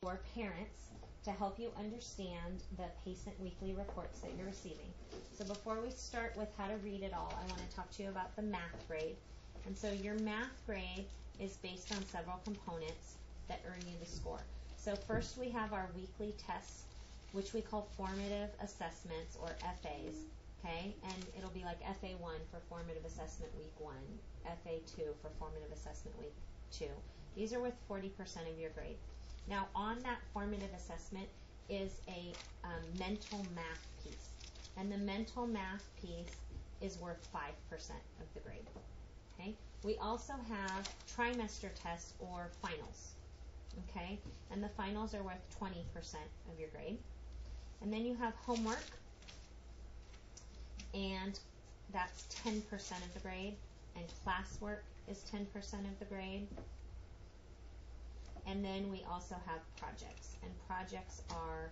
for parents to help you understand the Pacent weekly reports that you're receiving. So before we start with how to read it all, I want to talk to you about the math grade. And so your math grade is based on several components that earn you the score. So first we have our weekly tests, which we call formative assessments, or FAs, okay? And it'll be like FA1 for formative assessment week 1, FA2 for formative assessment week 2. These are worth 40% of your grade. Now on that formative assessment is a mental math piece. And the mental math piece is worth 5% of the grade. Okay? We also have trimester tests, or finals. Okay? And the finals are worth 20% of your grade. And then you have homework, and that's 10% of the grade. And classwork is 10% of the grade. And then we also have projects, and projects are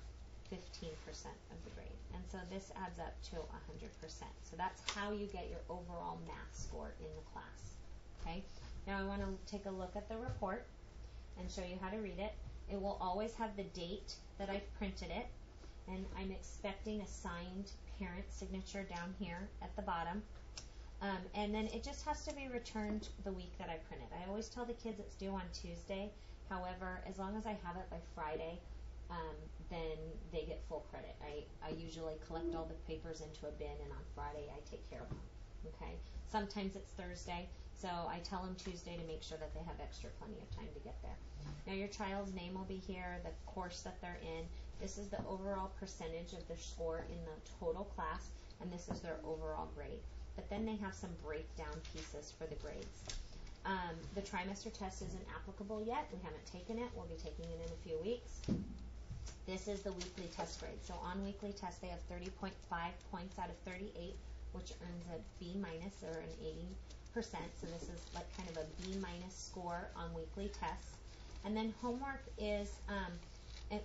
15% of the grade. And so this adds up to 100%. So that's how you get your overall math score in the class. Okay? Now I want to take a look at the report and show you how to read it. It will always have the date that I've printed it, and I'm expecting a signed parent signature down here at the bottom. And then it just has to be returned the week that I print it. I always tell the kids it's due on Tuesday. However, as long as I have it by Friday, then they get full credit. I usually collect all the papers into a bin, and on Friday I take care of them. Okay? Sometimes it's Thursday, so I tell them Tuesday to make sure that they have extra plenty of time to get there. Now your child's name will be here, the course that they're in. This is the overall percentage of their score in the total class, and this is their overall grade. But then they have some breakdown pieces for the grades. The trimester test isn't applicable yet. We haven't taken it. We'll be taking it in a few weeks. This is the weekly test grade. So on weekly test, they have 30.5 points out of 38, which earns a B minus, or an 80%. So this is like kind of a B minus score on weekly tests. And then homework is,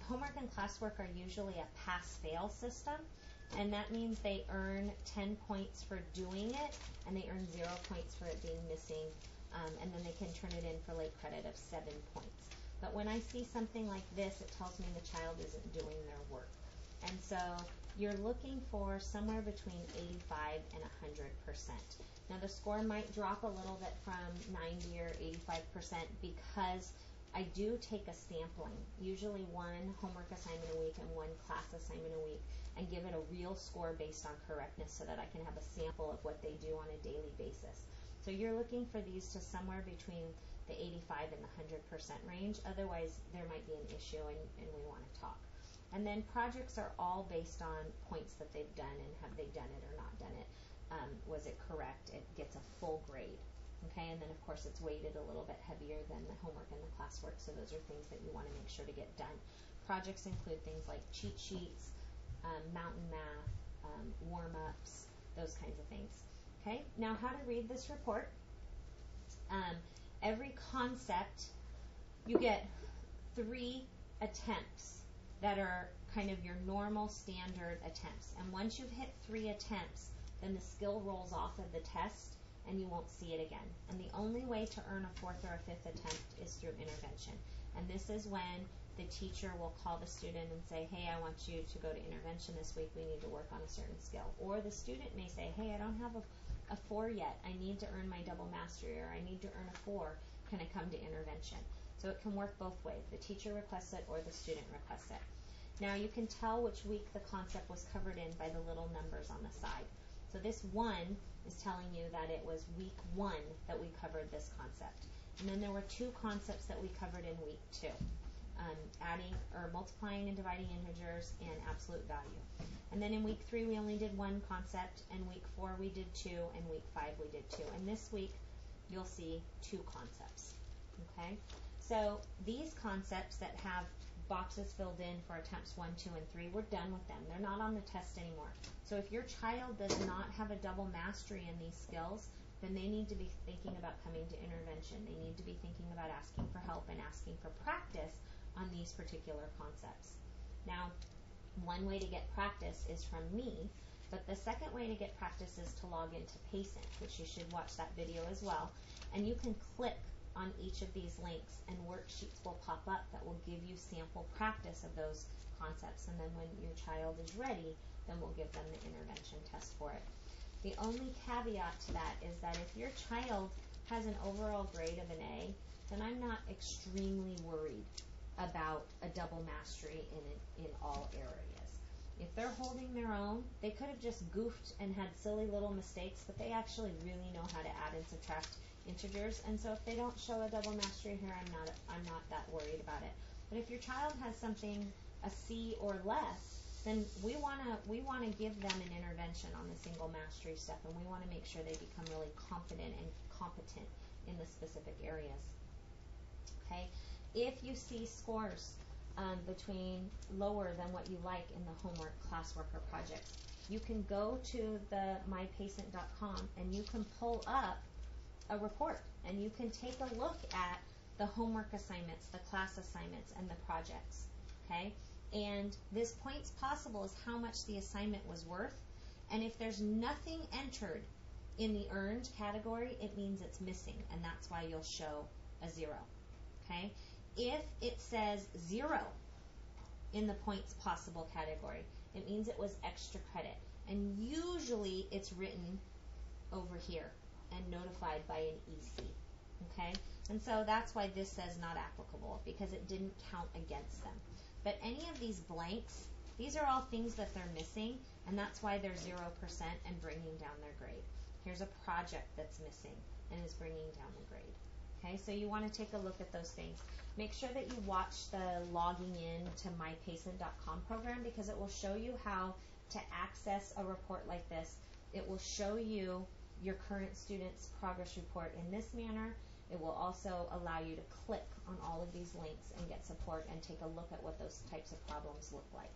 homework and classwork are usually a pass-fail system. And that means they earn 10 points for doing it, and they earn 0 points for it being missing. And then they can turn it in for late credit of 7 points. But when I see something like this, it tells me the child isn't doing their work. And so you're looking for somewhere between 85 and 100%. Now the score might drop a little bit from 90 or 85% because I do take a sampling, usually one homework assignment a week and one class assignment a week, and give it a real score based on correctness so that I can have a sample of what they do on a daily basis. So you're looking for these to somewhere between the 85 and the 100% range. Otherwise, there might be an issue, and we want to talk. And then projects are all based on points that they've done, and have they done it or not done it. Was it correct? It gets a full grade. Okay, and then of course it's weighted a little bit heavier than the homework and the classwork, so those are things that you want to make sure to get done. Projects include things like cheat sheets, mountain math, warm-ups, those kinds of things. Okay, now how to read this report. Every concept, you get 3 attempts that are kind of your normal standard attempts. And once you've hit 3 attempts, then the skill rolls off of the test and you won't see it again. And the only way to earn a 4th or a 5th attempt is through intervention. And this is when the teacher will call the student and say, hey, I want you to go to intervention this week. We need to work on a certain skill. Or the student may say, hey, I don't have a 4 yet. I need to earn my double mastery, or I need to earn a 4. Can I come to intervention? So it can work both ways. The teacher requests it or the student requests it. Now you can tell which week the concept was covered in by the little numbers on the side. So this 1 is telling you that it was week 1 that we covered this concept. And then there were 2 concepts that we covered in week 2. Adding or multiplying and dividing integers and absolute value. And then in week 3 we only did 1 concept, and week 4 we did 2, and week 5 we did 2. And this week you'll see 2 concepts. Okay? So these concepts that have boxes filled in for attempts 1, 2, and 3, we're done with them. They're not on the test anymore. So if your child does not have a double mastery in these skills, then they need to be thinking about coming to intervention. They need to be thinking about asking for help and asking for practice on these particular concepts. Now, one way to get practice is from me, but the second way to get practice is to log into Pacent, which you should watch that video as well. And you can click on each of these links, and worksheets will pop up that will give you sample practice of those concepts. And then when your child is ready, then we'll give them the intervention test for it. The only caveat to that is that if your child has an overall grade of an A, then I'm not extremely worried about a double mastery in all areas. If they're holding their own, they could have just goofed and had silly little mistakes, but they actually really know how to add and subtract integers. And so if they don't show a double mastery here, I'm not that worried about it. But if your child has something a C or less, then we wanna give them an intervention on the single mastery stuff, and we want to make sure they become really confident and competent in the specific areas. Okay, if you see scores between lower than what you like in the homework, classwork, or projects, you can go to the mypacent.com and you can pull up a report, and you can take a look at the homework assignments, the class assignments, and the projects. Okay, and this points possible is how much the assignment was worth, and if there's nothing entered in the earned category, it means it's missing, and that's why you'll show a 0. Okay, if it says 0 in the points possible category, it means it was extra credit, and usually it's written over here and notified by an EC. Okay, and so that's why this says not applicable, because it didn't count against them. But any of these blanks, these are all things that they're missing, and that's why they're 0% and bringing down their grade. Here's a project that's missing and is bringing down the grade. Okay, so you want to take a look at those things. Make sure that you watch the logging in to mypacent.com program, because it will show you how to access a report like this. It will show you your current student's progress report in this manner. It will also allow you to click on all of these links and get support and take a look at what those types of problems look like.